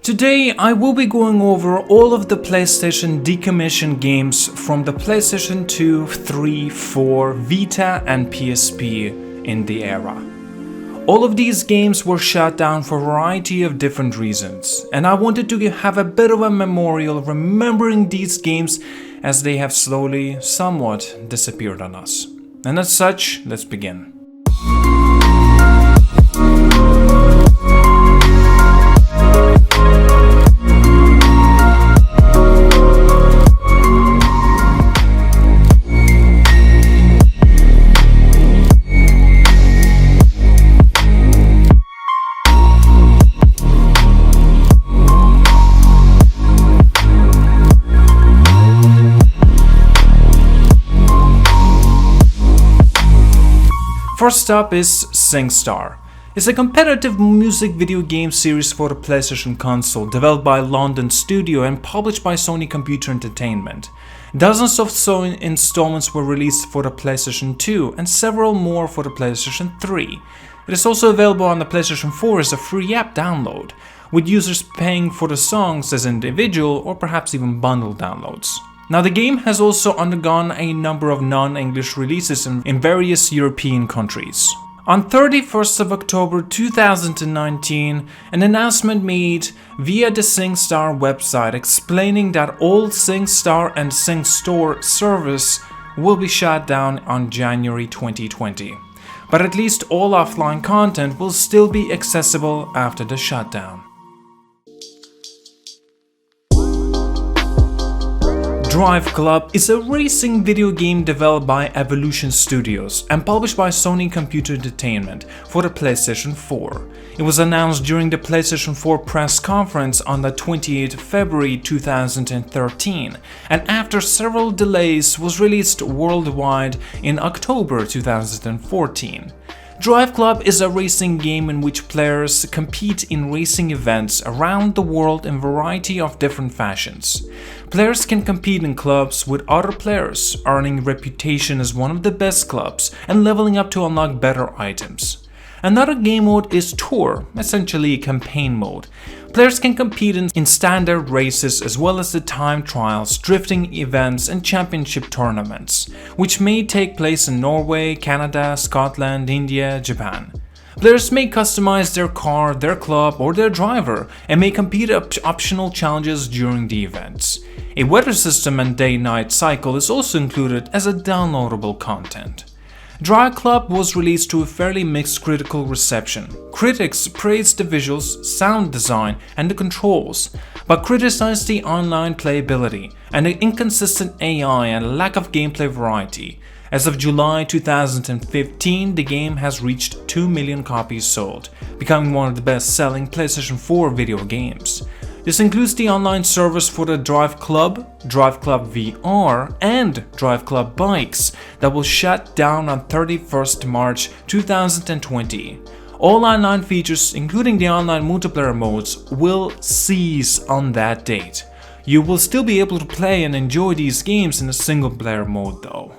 Today I will be going over all of the PlayStation decommissioned games from the PlayStation 2, 3, 4, Vita and PSP in the era. All of these games were shut down for a variety of different reasons, and I wanted to have a bit of a memorial remembering these games as they have slowly, somewhat disappeared on us. And as such, let's begin. First up is Singstar. It's a competitive music video game series for the PlayStation console, developed by London Studio and published by Sony Computer Entertainment. Dozens of installments were released for the PlayStation 2 and several more for the PlayStation 3. It is also available on the PlayStation 4 as a free app download, with users paying for the songs as individual or perhaps even bundle downloads. Now, the game has also undergone a number of non-English releases in various European countries. On 31st of October 2019, an announcement made via the Singstar website explaining that all Singstar and Singstar service will be shut down on January 2020. But at least all offline content will still be accessible after the shutdown. DriveClub is a racing video game developed by Evolution Studios and published by Sony Computer Entertainment for the PlayStation 4. It was announced during the PlayStation 4 press conference on the 28th of February 2013, and after several delays was released worldwide in October 2014. DriveClub is a racing game in which players compete in racing events around the world in a variety of different fashions. Players can compete in clubs with other players, earning reputation as one of the best clubs and leveling up to unlock better items. Another game mode is Tour, essentially a campaign mode. Players can compete in standard races as well as the time trials, drifting events and championship tournaments, which may take place in Norway, Canada, Scotland, India, Japan. Players may customize their car, their club or their driver and may compete optional challenges during the events. A weather system and day-night cycle is also included as a downloadable content. DriveClub was released to a fairly mixed critical reception. Critics praised the visuals, sound design, and the controls, but criticized the online playability and the inconsistent AI and lack of gameplay variety. As of July 2015, the game has reached 2 million copies sold, becoming one of the best-selling PlayStation 4 video games. This includes the online service for the DriveClub, DriveClub VR, and DriveClub Bikes that will shut down on 31st March 2020. All online features, including the online multiplayer modes, will cease on that date. You will still be able to play and enjoy these games in a single-player mode though.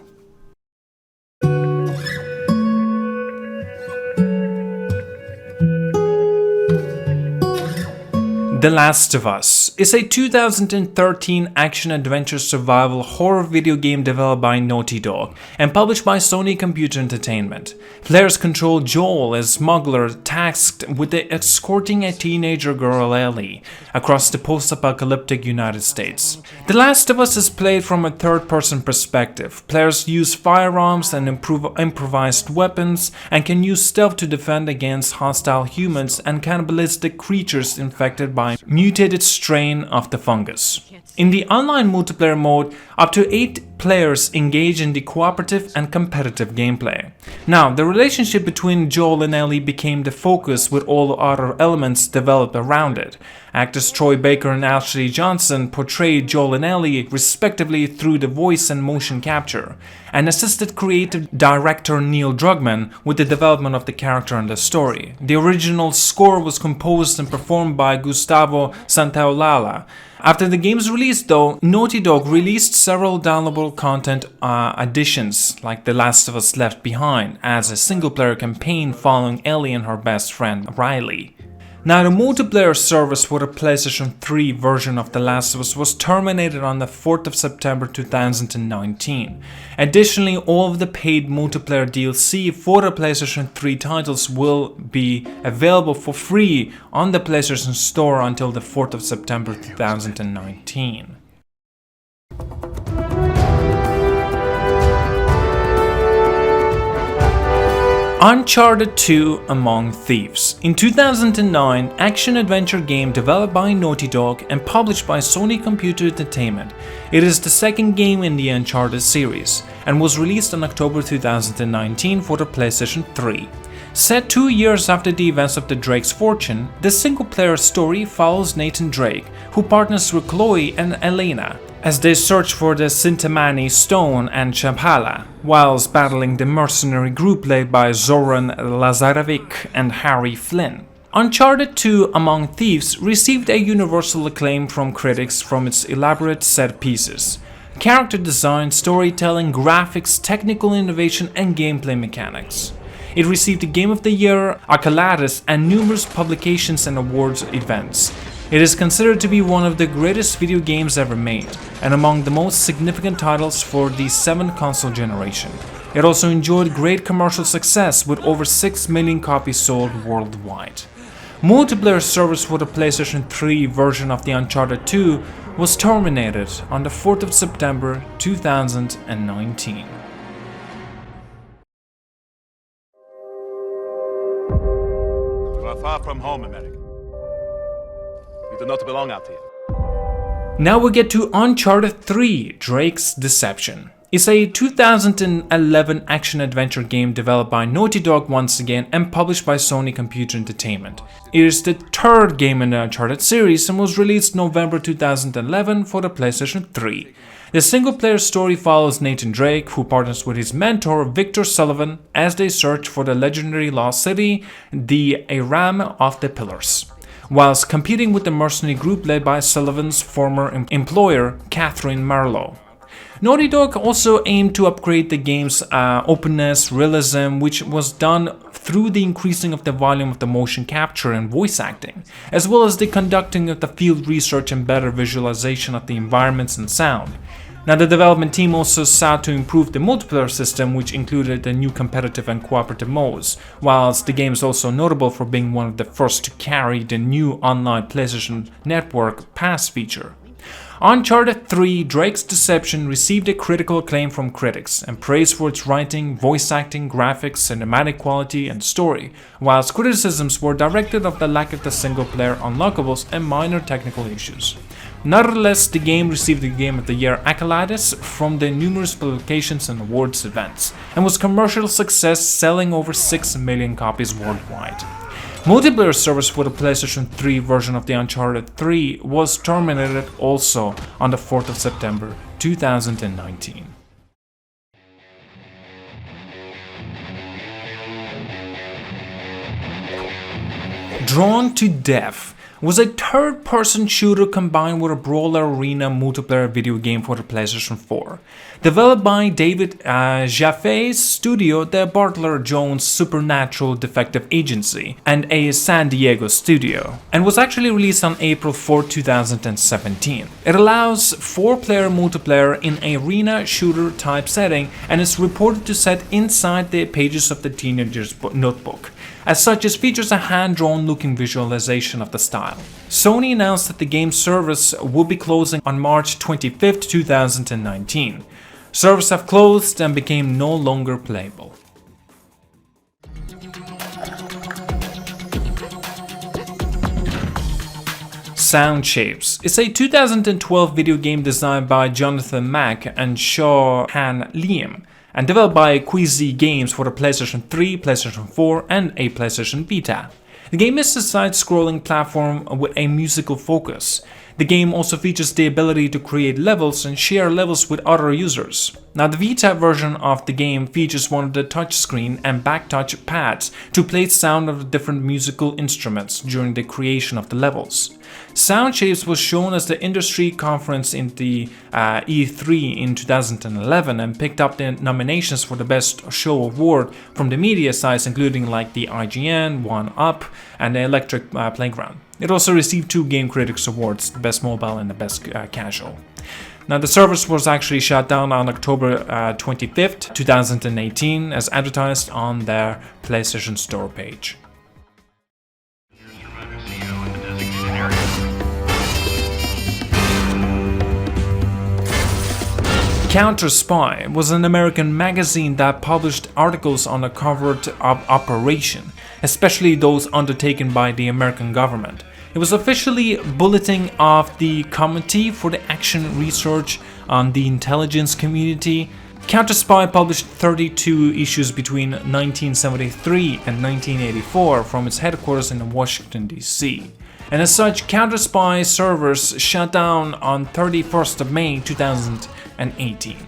The Last of Us is a 2013 action-adventure survival horror video game developed by Naughty Dog and published by Sony Computer Entertainment. Players control Joel, a smuggler tasked with escorting a teenager girl Ellie across the post-apocalyptic United States. The Last of Us is played from a third-person perspective. Players use firearms and improvised weapons and can use stealth to defend against hostile humans and cannibalistic creatures infected by mutated strain of the fungus. In the online multiplayer mode, up to 8 players engage in the cooperative and competitive gameplay. Now, the relationship between Joel and Ellie became the focus with all other elements developed around it. Actors Troy Baker and Ashley Johnson portrayed Joel and Ellie respectively through the voice and motion capture, and assisted creative director Neil Druckmann with the development of the character and the story. The original score was composed and performed by Gustavo Santaolalla. After the game's release though, Naughty Dog released several downloadable content additions like The Last of Us Left Behind as a single-player campaign following Ellie and her best friend Riley. Now, the multiplayer service for the PlayStation 3 version of The Last of Us was terminated on the 4th of September 2019. Additionally, all of the paid multiplayer DLC for the PlayStation 3 titles will be available for free on the PlayStation Store until the 4th of September 2019. Uncharted 2 Among Thieves. In 2009, action-adventure game developed by Naughty Dog and published by Sony Computer Entertainment. It is the second game in the Uncharted series and was released in October 2019 for the PlayStation 3. Set 2 years after the events of the Drake's Fortune, the single-player story follows Nathan Drake, who partners with Chloe and Elena as they search for the Sintamani Stone and Shambhala, whilst battling the mercenary group led by Zoran Lazarevic and Harry Flynn. Uncharted 2 Among Thieves received a universal acclaim from critics from its elaborate set pieces, character design, storytelling, graphics, technical innovation, and gameplay mechanics. It received the Game of the Year, accolades, and numerous publications and awards events. It is considered to be one of the greatest video games ever made, and among the most significant titles for the 7th console generation. It also enjoyed great commercial success with over 6 million copies sold worldwide. Multiplayer service for the PlayStation 3 version of the Uncharted 2 was terminated on the 4th of September 2019. You are far from home, America. You do not belong out here. Now we get to Uncharted 3 Drake's Deception. It's a 2011 action-adventure game developed by Naughty Dog once again and published by Sony Computer Entertainment. It is the third game in the Uncharted series and was released November 2011 for the PlayStation 3. The single-player story follows Nathan Drake, who partners with his mentor Victor Sullivan as they search for the legendary lost city, the Aram of the Pillars, whilst competing with the mercenary group led by Sullivan's former employer, Catherine Marlowe. Naughty Dog also aimed to upgrade the game's openness, realism, which was done through the increasing of the volume of the motion capture and voice acting, as well as the conducting of the field research and better visualization of the environments and sound. Now, the development team also sought to improve the multiplayer system, which included the new competitive and cooperative modes, whilst the game is also notable for being one of the first to carry the new online PlayStation Network Pass feature. Uncharted 3 Drake's Deception received a critical acclaim from critics and praise for its writing, voice acting, graphics, cinematic quality, and story, whilst criticisms were directed of the lack of the single-player unlockables and minor technical issues. Nonetheless, the game received the Game of the Year accolades from the numerous publications and awards events, and was a commercial success, selling over 6 million copies worldwide. Multiplayer service for the PlayStation 3 version of the Uncharted 3 was terminated also on the 4th of September 2019. Drawn to Death was a third-person shooter combined with a brawler arena multiplayer video game for the PlayStation 4. Developed by David Jaffe's studio, the Bartler Jones Supernatural Detective Agency, and a San Diego studio, and was actually released on April 4, 2017. It allows 4-player multiplayer in an arena shooter type setting and is reported to set inside the pages of the teenager's notebook. As such, it features a hand-drawn looking visualization of the style. Sony announced that the game's service will be closing on March 25, 2019. Servers have closed and became no longer playable. Sound Shapes is a 2012 video game designed by Jonathan Mack and Shaw Han Liam, and developed by Queasy Games for the PlayStation 3, PlayStation 4, and a PlayStation Vita. The game is a side-scrolling platform with a musical focus. The game also features the ability to create levels and share levels with other users. Now, the Vita version of the game features one of the touchscreen and back-touch pads to play sound of different musical instruments during the creation of the levels. Sound Shapes was shown as the industry conference in the E3 in 2011 and picked up the nominations for the Best Show Award from the media sites, including like the IGN, 1UP, and the Electric Playground. It also received 2 Game Critics Awards, the Best Mobile and the Best Casual. Now, the service was actually shut down on October 25th, 2018, as advertised on their PlayStation Store page. CounterSpy was an American magazine that published articles on a covert operation, especially those undertaken by the American government. It was officially bulletin of the Committee for the Action Research on the Intelligence Community. CounterSpy published 32 issues between 1973 and 1984 from its headquarters in Washington, D.C. And as such, CounterSpy servers shut down on 31st of May 2018.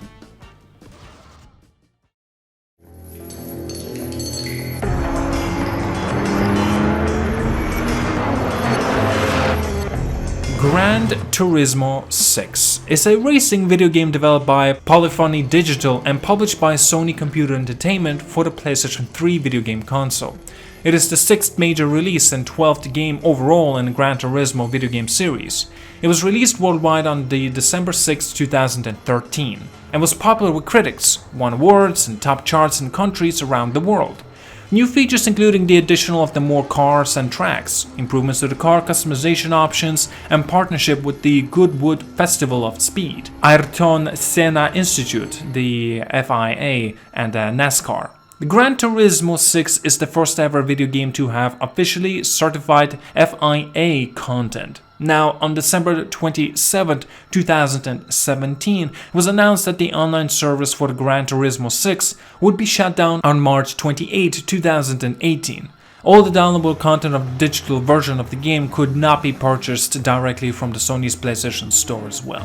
Gran Turismo VI is a racing video game developed by Polyphony Digital and published by Sony Computer Entertainment for the PlayStation 3 video game console. It is the 6th major release and 12th game overall in the Gran Turismo video game series. It was released worldwide on December 6, 2013, and was popular with critics, won awards and top charts in countries around the world. New features including the addition of the more cars and tracks, improvements to the car customization options, and partnership with the Goodwood Festival of Speed, Ayrton Senna Institute, the FIA, and NASCAR. The Gran Turismo 6 is the first ever video game to have officially certified FIA content. Now, on December 27, 2017, it was announced that the online service for the Gran Turismo 6 would be shut down on March 28, 2018. All the downloadable content of the digital version of the game could not be purchased directly from the Sony's PlayStation Store as well.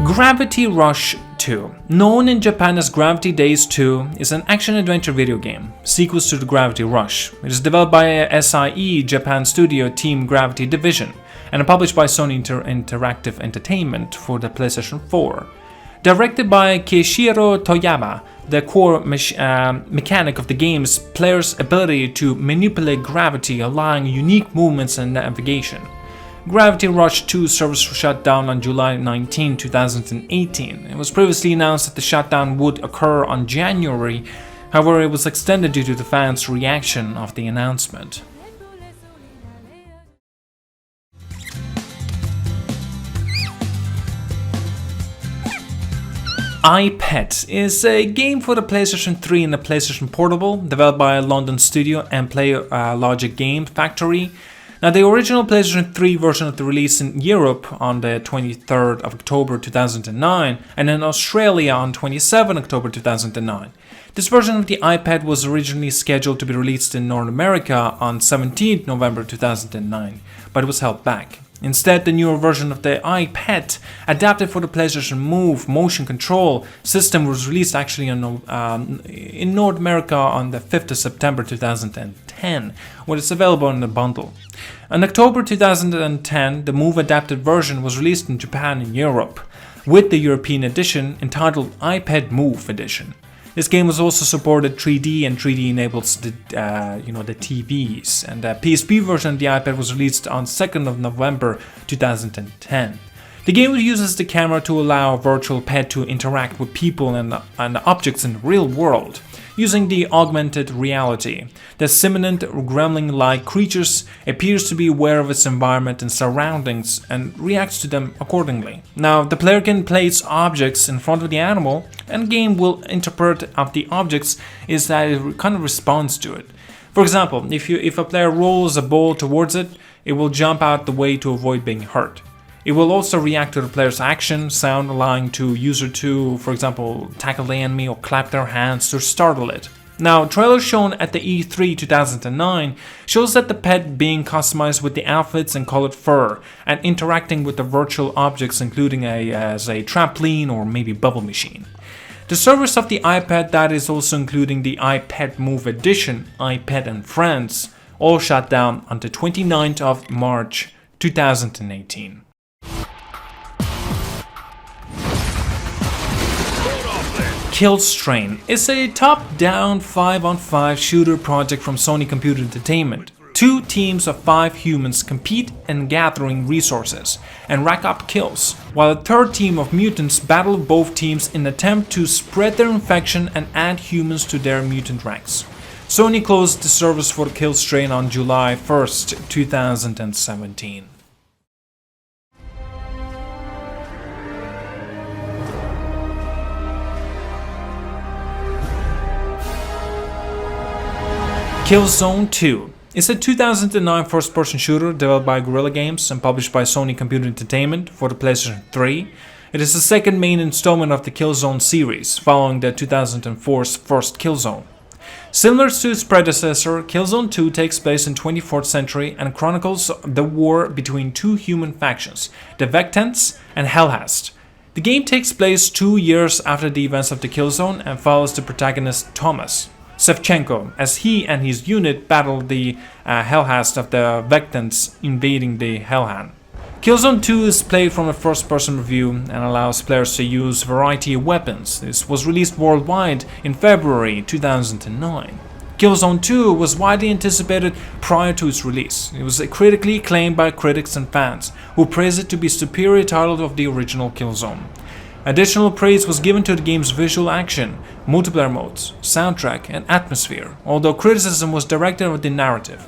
Gravity Rush 2, known in Japan as Gravity Days 2, is an action-adventure video game, sequels to the Gravity Rush. It is developed by SIE Japan studio Team Gravity Division and published by Sony Interactive Entertainment for the PlayStation 4. Directed by Keishiro Toyama, the core mechanic of the game is players' ability to manipulate gravity, allowing unique movements and navigation. Gravity Rush 2 service was shut down on July 19, 2018. It was previously announced that the shutdown would occur on January, however it was extended due to the fans' reaction of the announcement. iPet is a game for the PlayStation 3 and the PlayStation Portable, developed by a London studio and Logic Game Factory. Now, the original PlayStation 3 version of the release in Europe on the 23rd of October 2009 and in Australia on 27 October 2009. This version of the iPad was originally scheduled to be released in North America on 17 November 2009, but it was held back. Instead, the newer version of the iPad, adapted for the PlayStation Move motion control system, was released actually in North America on the 5th of September 2010, when it's available in a bundle. In October 2010, the Move adapted version was released in Japan and Europe, with the European edition entitled iPad Move Edition. This game was also supported 3D and 3D enables the TVs, and the PSP version of the iPad was released on 2nd of November 2010. The game uses the camera to allow a virtual pet to interact with people and objects in the real world, using the augmented reality. The simian gremlin-like creatures appears to be aware of its environment and surroundings and reacts to them accordingly. Now, the player can place objects in front of the animal, and the game will interpret of the objects is that it kind of responds to it. For example, if a player rolls a ball towards it, it will jump out the way to avoid being hurt. It will also react to the player's action, sound, allowing the user to, for example, tackle the enemy or clap their hands to startle it. Now, trailer shown at the E3 2009 shows that the pet being customized with the outfits and colored fur and interacting with the virtual objects, including as a trampoline or maybe bubble machine. The service of the iPad, that is also including the iPad Move Edition, iPad and Friends, all shut down on the 29th of March 2018. Killzone is a top-down 5-on-5 shooter project from Sony Computer Entertainment. Two teams of 5 humans compete in gathering resources and rack up kills, while a third team of mutants battle both teams in an attempt to spread their infection and add humans to their mutant ranks. Sony closed the service for Killzone on July 1st, 2017. Killzone II is a 2009 first-person shooter developed by Guerrilla Games and published by Sony Computer Entertainment for the PlayStation 3. It is the second main installment of the Killzone series, following the 2004's first Killzone. Similar to its predecessor, Killzone 2 takes place in 24th century and chronicles the war between two human factions, the Vectants and Hellhast. The game takes place 2 years after the events of the Killzone and follows the protagonist Thomas Shevchenko as he and his unit battle the Hellhast of the Vectants invading the Hellhand. Killzone 2 is played from a first-person view and allows players to use a variety of weapons. This was released worldwide in February 2009. Killzone 2 was widely anticipated prior to its release. It was critically acclaimed by critics and fans, who praised it to be a superior title of the original Killzone. Additional praise was given to the game's visual action, multiplayer modes, soundtrack, and atmosphere, although criticism was directed at the narrative.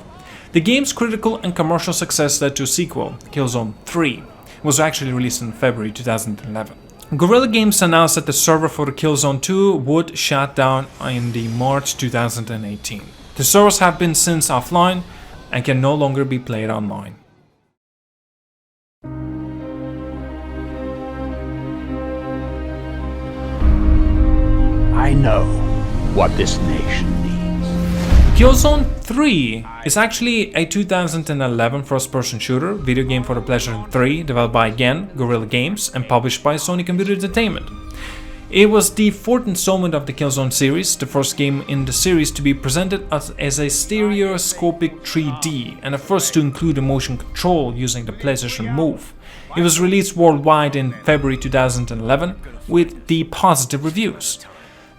The game's critical and commercial success led to a sequel, Killzone III, was actually released in February 2011. Guerrilla Games announced that the server for the Killzone 2 would shut down in the March 2018. The servers have been since offline and can no longer be played online. I know what this nation needs. Killzone 3 is actually a 2011 first-person shooter video game for the PlayStation 3 developed by, again, Guerrilla Games and published by Sony Computer Entertainment. It was the 4th installment of the Killzone series, the first game in the series to be presented as a stereoscopic 3D and the first to include a motion control using the PlayStation Move. It was released worldwide in February 2011 with the positive reviews.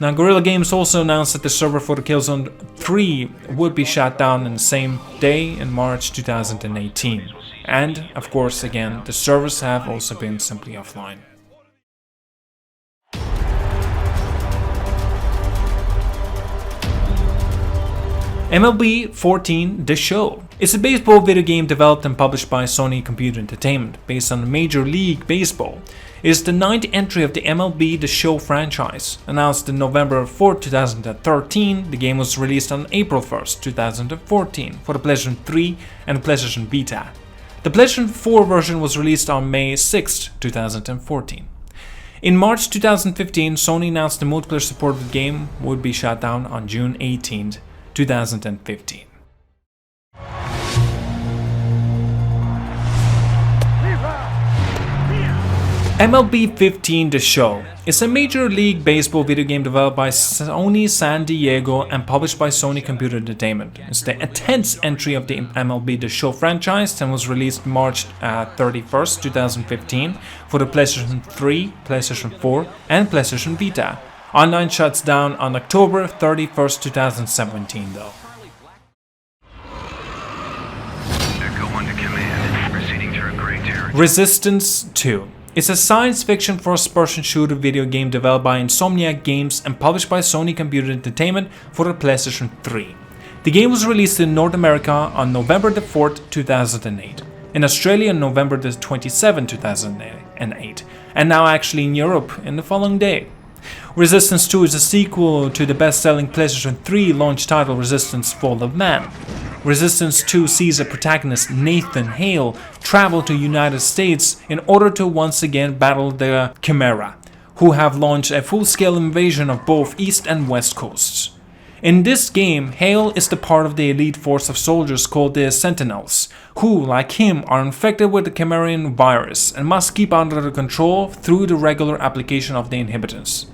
Now, Guerrilla Games also announced that the server for the Killzone 3 would be shut down on the same day in March 2018. And, of course, again, the servers have also been simply offline. MLB 14 The Show is a baseball video game developed and published by Sony Computer Entertainment based on Major League Baseball. It is the 9th entry of the MLB The Show franchise. Announced in November 4, 2013, the game was released on April 1, 2014 for the PlayStation 3 and PlayStation Vita. The PlayStation 4 version was released on May 6, 2014. In March 2015, Sony announced the multiplayer support of the game would be shut down on June 18, 2015. MLB 15 The Show is a Major League Baseball video game developed by Sony San Diego and published by Sony Computer Entertainment. It's the 10th entry of the MLB The Show franchise and was released March 31st, 2015 for the PlayStation 3, PlayStation 4 and PlayStation Vita. Online shuts down on October 31st, 2017 though. Resistance 2 is a science fiction first-person shooter video game developed by Insomniac Games and published by Sony Computer Entertainment for the PlayStation 3. The game was released in North America on November 4th, 2008, in Australia on November 27, 2008, and now actually in Europe in the following day. Resistance 2 is a sequel to the best-selling PlayStation 3 launch title Resistance Fall of Man. Resistance 2 sees a protagonist, Nathan Hale, travel to the United States in order to once again battle the Chimera, who have launched a full-scale invasion of both East and West Coasts. In this game, Hale is the part of the elite force of soldiers called the Sentinels, who, like him, are infected with the Cimmerian virus and must keep under control through the regular application of the inhibitors.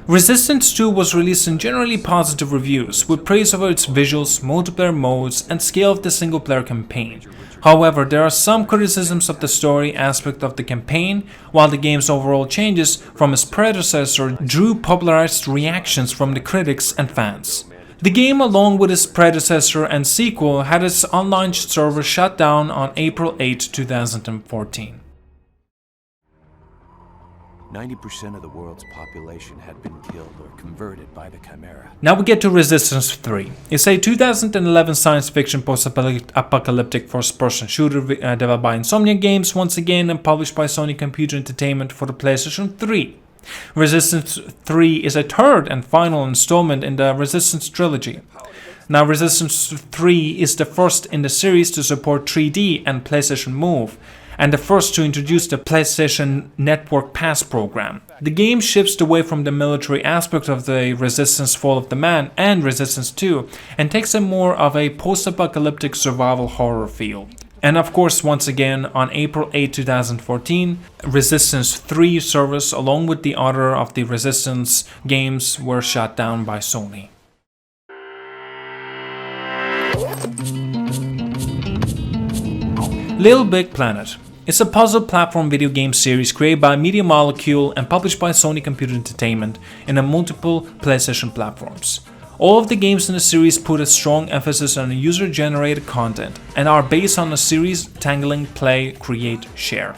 Resistance 2 was released in generally positive reviews, with praise over its visuals, multiplayer modes, and scale of the single-player campaign. However, there are some criticisms of the story aspect of the campaign, while the game's overall changes from its predecessor drew polarized reactions from the critics and fans. The game, along with its predecessor and sequel, had its online server shut down on April 8, 2014. 90% of the world's population had been killed or converted by the Chimera. Now we get to Resistance 3. It's a 2011 science fiction post-apocalyptic first-person shooter developed by Insomniac Games once again and published by Sony Computer Entertainment for the PlayStation 3. Resistance 3 is a third and final installment in the Resistance trilogy. Now Resistance 3 is the first in the series to support 3D and PlayStation Move, and the first to introduce the PlayStation Network Pass program. The game shifts away from the military aspect of the Resistance Fall of the Man and Resistance 2 and takes a more of a post-apocalyptic survival horror feel. And of course, once again, on April 8, 2014, Resistance 3 service along with the other of the Resistance games were shut down by Sony. Little Big Planet. It's a puzzle platform video game series created by Media Molecule and published by Sony Computer Entertainment in multiple PlayStation platforms. All of the games in the series put a strong emphasis on user-generated content and are based on the series Tangling, Play, Create, Share.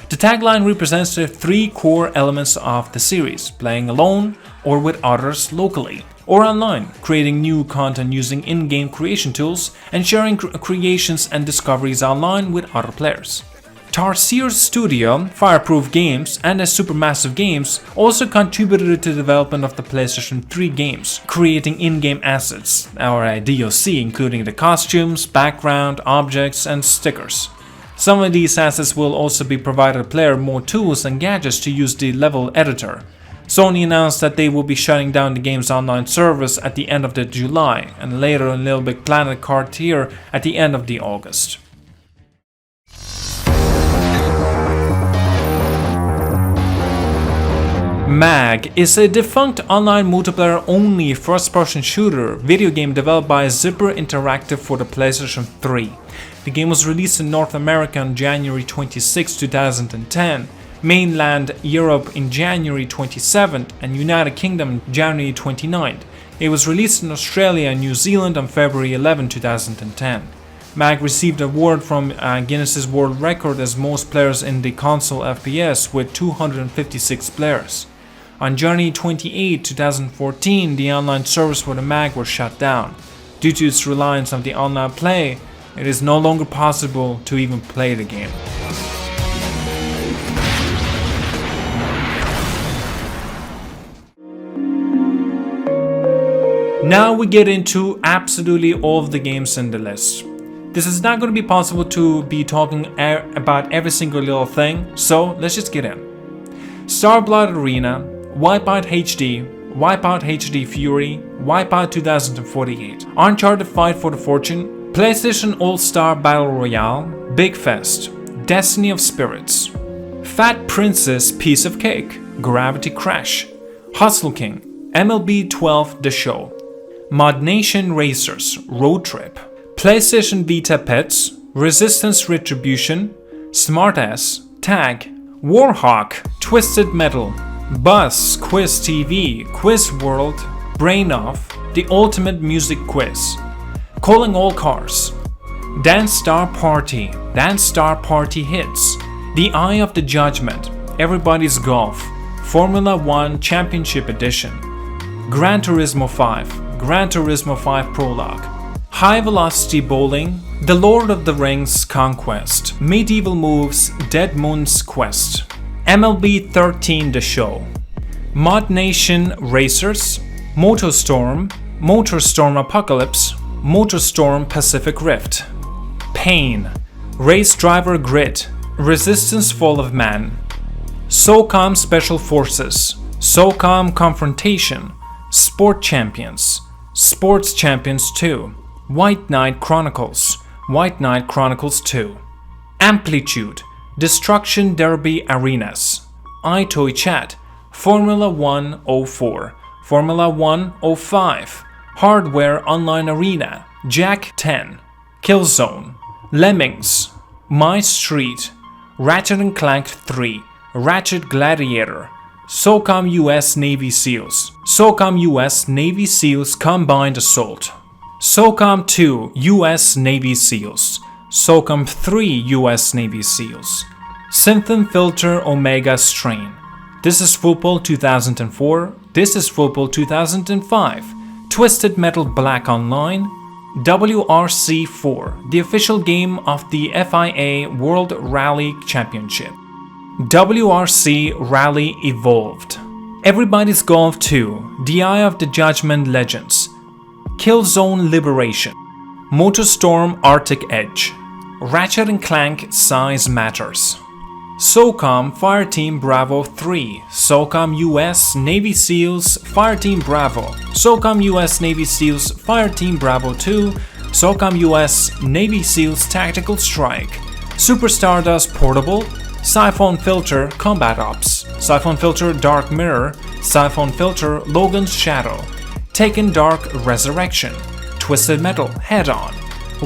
The tagline represents the three core elements of the series: playing alone or with others locally, or online, creating new content using in-game creation tools, and sharing creations and discoveries online with other players. Tarsier Studio, Fireproof Games, and Supermassive Games also contributed to the development of the PlayStation 3 games, creating in-game assets, or a DLC, including the costumes, background, objects, and stickers. Some of these assets will also be provided the player more tools and gadgets to use the level editor. Sony announced that they will be shutting down the game's online service at the end of July, and later in Little Big Planet Cartier at the end of August. MAG is a defunct online multiplayer-only first-person shooter video game developed by Zipper Interactive for the PlayStation 3. The game was released in North America on January 26, 2010, mainland Europe in January 27th, and United Kingdom January 29th. It was released in Australia and New Zealand on February 11, 2010. MAG received an award from Guinness World Record as most players in the console FPS with 256 players. On January 28, 2014, the online servers for the MAG were shut down. Due to its reliance on the online play, it is no longer possible to even play the game. Now we get into absolutely all of the games in the list. This is not going to be possible to be talking about every single little thing, so let's just get in. Starblood Arena, Wipeout HD, Wipeout HD Fury, Wipeout 2048, Uncharted Fight for the Fortune, PlayStation All-Star Battle Royale, Big Fest, Destiny of Spirits, Fat Princess Piece of Cake, Gravity Crash, Hustle King, MLB 12 The Show, Mod Nation Racers, Road Trip, PlayStation Vita Pets, Resistance Retribution, Smartass, Tag, Warhawk, Twisted Metal, Buzz, Quiz TV, Quiz World, Brain Off, The Ultimate Music Quiz, Calling All Cars, Dance Star Party Hits, The Eye of the Judgment, Everybody's Golf, Formula 1 Championship Edition, Gran Turismo 5, Gran Turismo 5 Prologue, High Velocity Bowling, The Lord of the Rings Conquest, Medieval Moves, Dead Moon's Quest, MLB 13 The Show, Mod Nation Racers, MotorStorm, MotorStorm Apocalypse, MotorStorm Pacific Rift, Pain, Race Driver Grid, Resistance Fall of Man, SOCOM Special Forces, SOCOM Confrontation, Sport Champions, Sports Champions 2, White Knight Chronicles, White Knight Chronicles 2. Amplitude, Destruction Derby Arenas, iToy Chat, Formula 1 04, Formula 1 05, Hardware Online Arena, Jack 10, Killzone, Lemmings, My Street, Ratchet & Clank 3, Ratchet Gladiator, SOCOM US Navy SEALs, SOCOM US Navy SEALs Combined Assault, SOCOM 2 US Navy SEALs, SOCOM 3 US Navy SEALs, Synth & Filter Omega Strain, This is Football 2004, This is Football 2005, Twisted Metal Black Online, WRC4, the official game of the FIA World Rally Championship, WRC Rally Evolved, Everybody's Golf 2, The Eye of the Judgment Legends, Killzone Liberation, MotorStorm Arctic Edge, Ratchet & Clank Size Matters, SOCOM Fireteam Bravo 3, SOCOM US Navy SEALs Fireteam Bravo, SOCOM US Navy SEALs Fireteam Bravo 2, SOCOM US Navy SEALs Tactical Strike, Super Stardust Portable, Siphon Filter Combat Ops, Siphon Filter Dark Mirror, Siphon Filter Logan's Shadow, Taken Dark Resurrection, Twisted Metal Head On,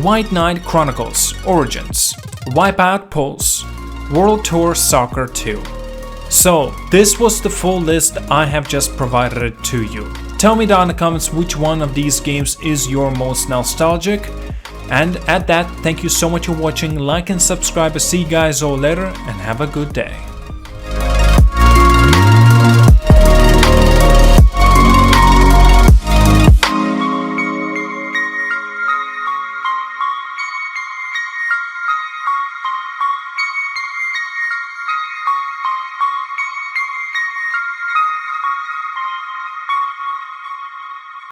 White Knight Chronicles Origins, Wipeout Pulse, World Tour Soccer 2. So, this was the full list. I have just provided it to you. Tell me down in the comments which one of these games is your most nostalgic. And at that, thank you so much for watching. Like and subscribe. See you guys all later and have a good day.